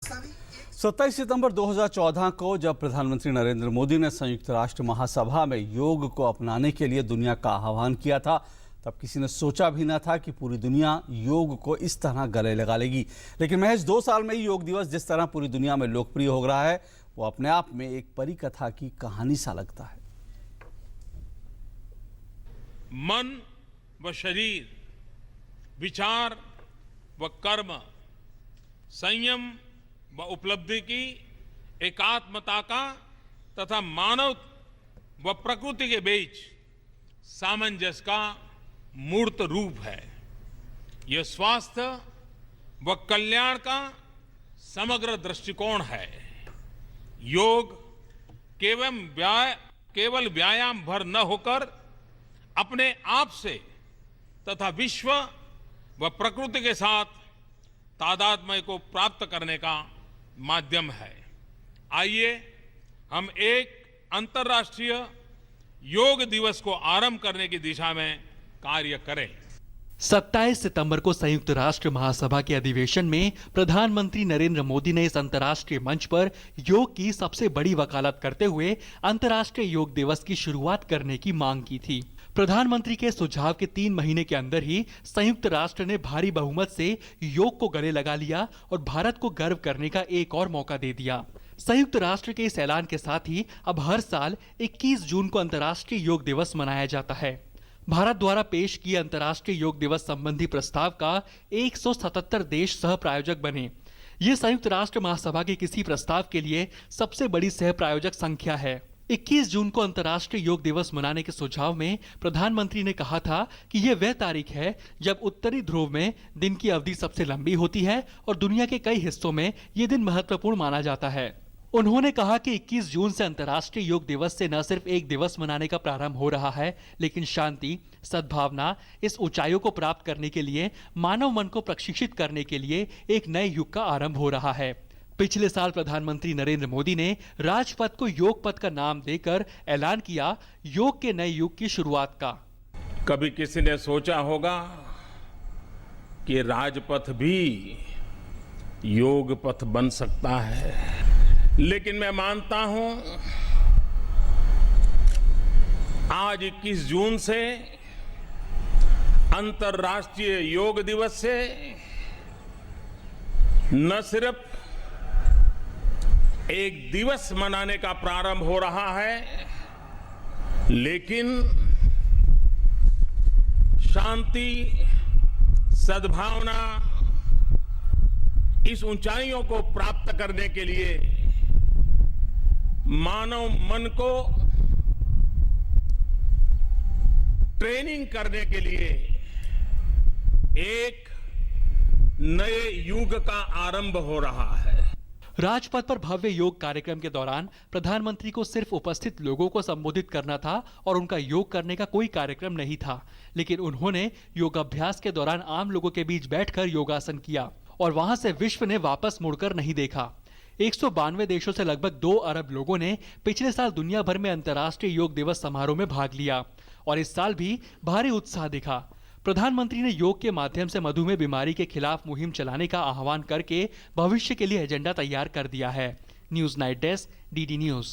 27 सितंबर 2014 को जब प्रधानमंत्री नरेंद्र मोदी ने संयुक्त राष्ट्र महासभा में योग को अपनाने के लिए दुनिया का आह्वान किया था, तब किसी ने सोचा भी न था कि पूरी दुनिया योग को इस तरह गले लगा लेगी। लेकिन महज 2 साल में ही योग दिवस जिस तरह पूरी दुनिया में लोकप्रिय हो रहा है, वो अपने आप में एक परी कथा की कहानी सा लगता है। मन व शरीर, विचार व कर्म, संयम व उपलब्धि की एकात्मता का तथा मानव व प्रकृति के बीच सामंजस्य का मूर्त रूप है। यह स्वास्थ्य व कल्याण का समग्र दृष्टिकोण है। योग केवल व्यायाम भर न होकर अपने आप से तथा विश्व व प्रकृति के साथ तादात्म्य को प्राप्त करने का माध्यम है। आइए हम एक अंतर्राष्ट्रीय योग दिवस को आरंभ करने की दिशा में कार्य करें। 27 सितंबर को संयुक्त राष्ट्र महासभा के अधिवेशन में प्रधानमंत्री नरेंद्र मोदी ने इस अंतर्राष्ट्रीय मंच पर योग की सबसे बड़ी वकालत करते हुए अंतर्राष्ट्रीय योग दिवस की शुरुआत करने की मांग की थी। प्रधानमंत्री के सुझाव के 3 महीने के अंदर ही संयुक्त राष्ट्र ने भारी बहुमत से योग को गले लगा लिया और भारत को गर्व करने का एक और मौका दे दिया। संयुक्त राष्ट्र के इस ऐलान के साथ ही अब हर साल 21 जून को अंतर्राष्ट्रीय योग दिवस मनाया जाता है। भारत द्वारा पेश किए अंतर्राष्ट्रीय योग दिवस संबंधी प्रस्ताव का 177 देश सह प्रायोजक बने। ये संयुक्त राष्ट्र महासभा के किसी प्रस्ताव के लिए सबसे बड़ी सह प्रायोजक संख्या है। 21 जून को अंतर्राष्ट्रीय योग दिवस मनाने के सुझाव में प्रधानमंत्री ने कहा था कि यह वह तारीख है जब उत्तरी ध्रुव में दिन की अवधि सबसे लंबी होती है और दुनिया के कई हिस्सों में यह दिन महत्वपूर्ण माना जाता है। उन्होंने कहा कि 21 जून से अंतर्राष्ट्रीय योग दिवस से न सिर्फ एक दिवस मनाने का प्रारंभ हो रहा है, लेकिन शांति, सद्भावना, इस ऊंचाइयों को प्राप्त करने के लिए, मानव मन को प्रशिक्षित करने के लिए एक नए युग का आरंभ हो रहा है। पिछले साल प्रधानमंत्री नरेंद्र मोदी ने राजपथ को योग पथ का नाम देकर ऐलान किया योग के नए युग की शुरुआत का। कभी किसी ने सोचा होगा कि राजपथ भी योग पथ बन सकता है, लेकिन मैं मानता हूं आज 21 जून से अंतर्राष्ट्रीय योग दिवस से न सिर्फ एक दिवस मनाने का प्रारंभ हो रहा है, लेकिन शांति, सद्भावना, इस ऊंचाइयों को प्राप्त करने के लिए मानव मन को ट्रेनिंग करने के लिए एक नए युग का आरंभ हो रहा है। राजपथ पर भव्य योग कार्यक्रम के दौरान प्रधानमंत्री को सिर्फ उपस्थित लोगों को संबोधित करना था और उनका योग करने का कोई कार्यक्रम नहीं था, लेकिन उन्होंने योगाभ्यास के दौरान आम लोगों के बीच बैठकर योगासन किया और वहां से विश्व ने वापस मुड़कर नहीं देखा। 192 देशों से लगभग 2 अरब लोगों ने पिछले साल दुनिया भर में अंतर्राष्ट्रीय योग दिवस समारोह में भाग लिया और इस साल भी भारी उत्साह दिखा। प्रधानमंत्री ने योग के माध्यम से मधुमेह बीमारी के खिलाफ मुहिम चलाने का आह्वान करके भविष्य के लिए एजेंडा तैयार कर दिया है। News night desk, DD news.